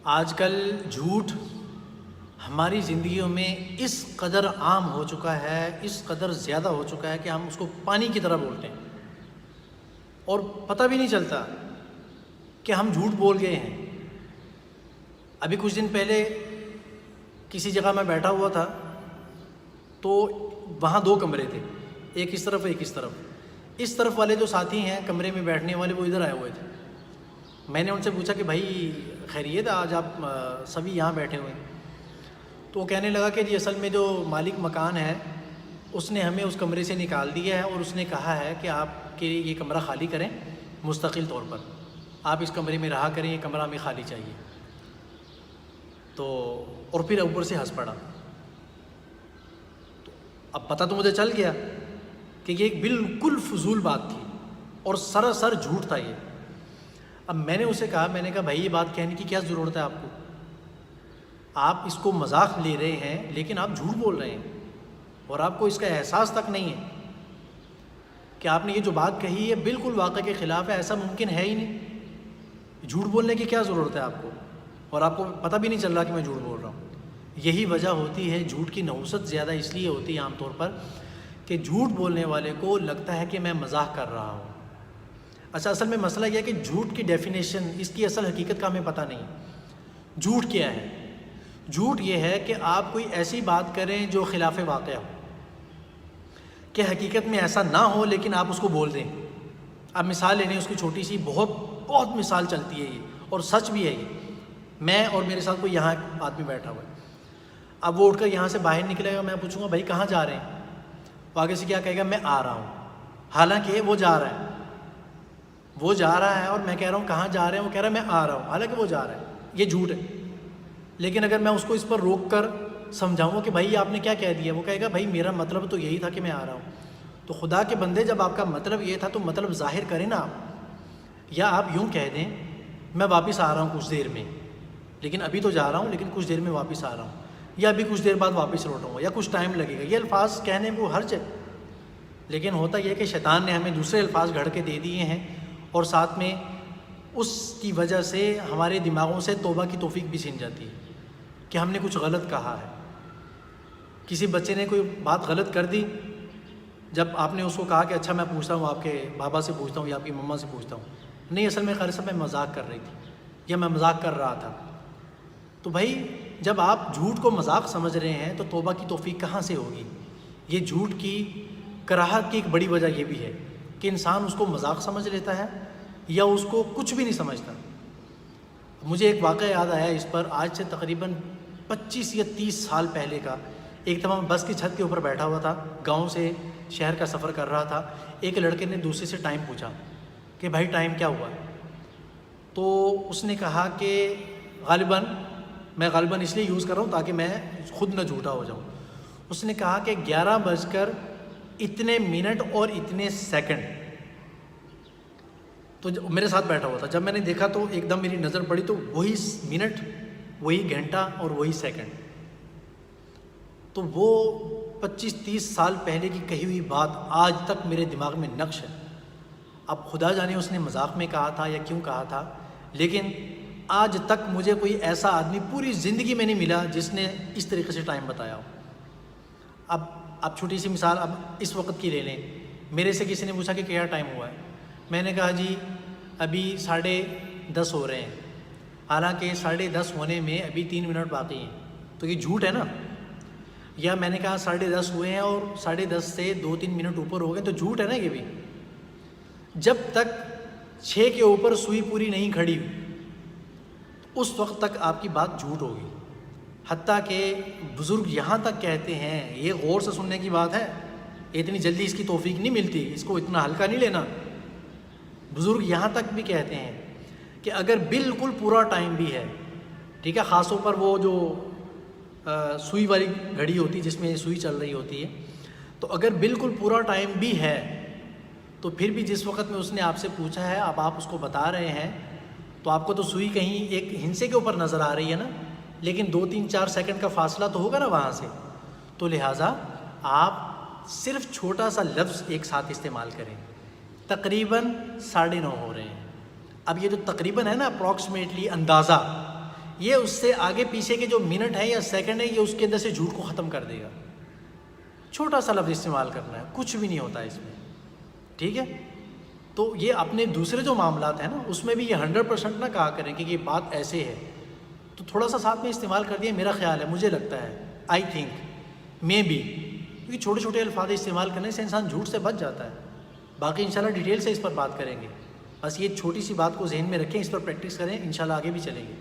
آج کل جھوٹ ہماری زندگیوں میں اس قدر عام ہو چکا ہے، اس قدر زیادہ ہو چکا ہے کہ ہم اس کو پانی کی طرح بولتے ہیں اور پتہ بھی نہیں چلتا کہ ہم جھوٹ بول گئے ہیں۔ ابھی کچھ دن پہلے کسی جگہ میں بیٹھا ہوا تھا تو وہاں دو کمرے تھے، ایک اس طرف ایک اس طرف۔ اس طرف والے جو ساتھی ہیں کمرے میں بیٹھنے والے وہ ادھر آئے ہوئے تھے۔ میں نے ان سے پوچھا کہ بھائی خیریت، آج آپ سبھی یہاں بیٹھے ہوئے ہیں؟ تو وہ کہنے لگا کہ جی اصل میں جو مالک مکان ہے اس نے ہمیں اس کمرے سے نکال دیا ہے اور اس نے کہا ہے کہ آپ کے یہ کمرہ خالی کریں مستقل طور پر، آپ اس کمرے میں رہا کریں، یہ کمرہ ہمیں خالی چاہیے۔ تو اور پھر اوپر سے ہنس پڑا۔ تو اب پتہ تو مجھے چل گیا کہ یہ ایک بالکل فضول بات تھی اور سراسر جھوٹ تھا یہ۔ اب میں نے اسے کہا، میں نے کہا بھائی یہ بات کہنے کی کیا ضرورت ہے آپ کو؟ آپ اس کو مذاق لے رہے ہیں لیکن آپ جھوٹ بول رہے ہیں اور آپ کو اس کا احساس تک نہیں ہے کہ آپ نے یہ جو بات کہی ہے بالکل واقع کے خلاف ہے، ایسا ممکن ہے ہی نہیں۔ جھوٹ بولنے کی کیا ضرورت ہے آپ کو؟ اور آپ کو پتہ بھی نہیں چل رہا کہ میں جھوٹ بول رہا ہوں۔ یہی وجہ ہوتی ہے جھوٹ کی نحوست زیادہ اس لیے ہوتی ہے عام طور پر کہ جھوٹ بولنے والے کو لگتا ہے کہ میں مزاح کر رہا ہوں۔ اچھا، اصل میں مسئلہ یہ ہے کہ جھوٹ کی ڈیفینیشن، اس کی اصل حقیقت کا ہمیں پتہ نہیں۔ جھوٹ کیا ہے؟ جھوٹ یہ ہے کہ آپ کوئی ایسی بات کریں جو خلاف واقع ہو، کہ حقیقت میں ایسا نہ ہو لیکن آپ اس کو بول دیں۔ اب مثال لے لیں اس کی چھوٹی سی، بہت مثال چلتی ہے یہ اور سچ بھی ہے یہ۔ میں اور میرے ساتھ کوئی یہاں آدمی بیٹھا ہوا ہے، اب وہ اٹھ کر یہاں سے باہر نکلے گا، میں پوچھوں گا بھائی کہاں جا رہے ہیں؟ وہ آگے سے کیا کہے گا؟ میں آ رہا ہوں، حالانکہ وہ جا رہا ہے۔ وہ جا رہا ہے اور میں کہہ رہا ہوں کہاں جا رہے ہیں؟ وہ کہہ رہا ہے میں آ رہا ہوں، حالانکہ وہ جا رہا ہے۔ یہ جھوٹ ہے۔ لیکن اگر میں اس کو اس پر روک کر سمجھاؤں گا کہ بھائی آپ نے کیا کہہ دیا، وہ کہے گا بھائی میرا مطلب تو یہی تھا کہ میں آ رہا ہوں۔ تو خدا کے بندے، جب آپ کا مطلب یہ تھا تو مطلب ظاہر کریں نا آپ، یا آپ یوں کہہ دیں میں واپس آ رہا ہوں کچھ دیر میں، لیکن ابھی تو جا رہا ہوں لیکن کچھ دیر میں واپس آ رہا ہوں، یا ابھی کچھ دیر بعد واپس لوٹوں گا، یا کچھ ٹائم لگے گا۔ یہ الفاظ کہنے کو حرج ہے، لیکن ہوتا یہ کہ شیطان نے ہمیں دوسرے الفاظ گھڑ کے دے دیے ہیں اور ساتھ میں اس کی وجہ سے ہمارے دماغوں سے توبہ کی توفیق بھی چھن جاتی ہے کہ ہم نے کچھ غلط کہا ہے۔ کسی بچے نے کوئی بات غلط کر دی، جب آپ نے اس کو کہا کہ اچھا میں پوچھتا ہوں، آپ کے بابا سے پوچھتا ہوں یا آپ کی مما سے پوچھتا ہوں، نہیں اصل میں خیر سے میں مذاق کر رہی تھی یا میں مذاق کر رہا تھا۔ تو بھائی جب آپ جھوٹ کو مذاق سمجھ رہے ہیں تو توبہ کی توفیق کہاں سے ہوگی؟ یہ جھوٹ کی کراہت کی ایک بڑی وجہ یہ بھی ہے کہ انسان اس کو مذاق سمجھ لیتا ہے یا اس کو کچھ بھی نہیں سمجھتا۔ مجھے ایک واقعہ یاد آیا اس پر، آج سے تقریباً 25 یا 30 سال پہلے کا۔ ایک دفعہ میں بس کی چھت کے اوپر بیٹھا ہوا تھا، گاؤں سے شہر کا سفر کر رہا تھا۔ ایک لڑکے نے دوسرے سے ٹائم پوچھا کہ بھائی ٹائم کیا ہوا؟ تو اس نے کہا کہ میں غالباً اس لیے یوز کر رہا ہوں تاکہ میں خود نہ جھوٹا ہو جاؤں۔ اس نے کہا کہ 11 بج کر اتنے منٹ اور اتنے سیکنڈ۔ تو میرے ساتھ بیٹھا ہوا تھا، جب میں نے دیکھا تو ایک دم میری نظر پڑی تو وہی منٹ، وہی گھنٹہ اور وہی سیکنڈ۔ تو وہ 25-30 سال پہلے کی کہی ہوئی بات آج تک میرے دماغ میں نقش ہے۔ اب خدا جانے اس نے مذاق میں کہا تھا یا کیوں کہا تھا، لیکن آج تک مجھے کوئی ایسا آدمی پوری زندگی میں نہیں ملا جس نے اس طریقے سے ٹائم بتایا ہو۔ اب چھوٹی سی مثال اب اس وقت کی لے لیں۔ میرے سے کسی نے پوچھا کہ کیا ٹائم ہوا ہے؟ میں نے کہا جی ابھی 10:30 ہو رہے ہیں، حالانکہ 10:30 ہونے میں ابھی 3 منٹ باقی ہیں۔ تو یہ جھوٹ ہے نا؟ یا میں نے کہا 10:30 ہوئے ہیں اور 10:30 سے 2-3 منٹ اوپر ہو گئے، تو جھوٹ ہے نا یہ بھی۔ جب تک 6 کے اوپر سوئی پوری نہیں کھڑی اس وقت تک آپ کی بات جھوٹ ہوگی۔ حتیٰ کہ بزرگ یہاں تک کہتے ہیں، یہ غور سے سننے کی بات ہے، اتنی جلدی اس کی توفیق نہیں ملتی، اس کو اتنا ہلکا نہیں لینا۔ بزرگ یہاں تک بھی کہتے ہیں کہ اگر بالکل پورا ٹائم بھی ہے، ٹھیک ہے، خاص طور پر وہ جو سوئی والی گھڑی ہوتی ہے جس میں سوئی چل رہی ہوتی ہے، تو اگر بالکل پورا ٹائم بھی ہے تو پھر بھی جس وقت میں اس نے آپ سے پوچھا ہے اب آپ اس کو بتا رہے ہیں تو آپ کو تو سوئی کہیں ایک ہندسے کے اوپر نظر آ رہی ہے نا، لیکن 2-3-4 سیکنڈ کا فاصلہ تو ہوگا نا وہاں سے۔ تو لہٰذا آپ صرف چھوٹا سا لفظ ایک ساتھ استعمال کریں۔ تقریباً 9:30 ہو رہے ہیں۔ اب یہ جو تقریباً ہے نا، اپروکسیمیٹلی، اندازہ، یہ اس سے آگے پیچھے کے جو منٹ ہے یا سیکنڈ ہے یہ اس کے اندر سے جھوٹ کو ختم کر دے گا. چھوٹا سا لفظ استعمال کرنا ہے, کچھ بھی نہیں ہوتا ہے اس میں, ٹھیک ہے. تو یہ اپنے دوسرے جو معاملات ہیں نا اس میں بھی یہ 100% نہ کہا کریں کہ یہ بات ایسے ہے, تو تھوڑا سا ساتھ میں استعمال کر دیا, میرا خیال ہے, مجھے لگتا ہے, آئی تھنک مے بی, کیونکہ چھوٹے چھوٹے الفاظ استعمال کرنے سے انسان جھوٹ سے بچ جاتا ہے. باقی انشاءاللہ ڈیٹیل سے اس پر بات کریں گے, بس یہ چھوٹی سی بات کو ذہن میں رکھیں, اس پر پریکٹس کریں, انشاءاللہ آگے بھی چلیں گے.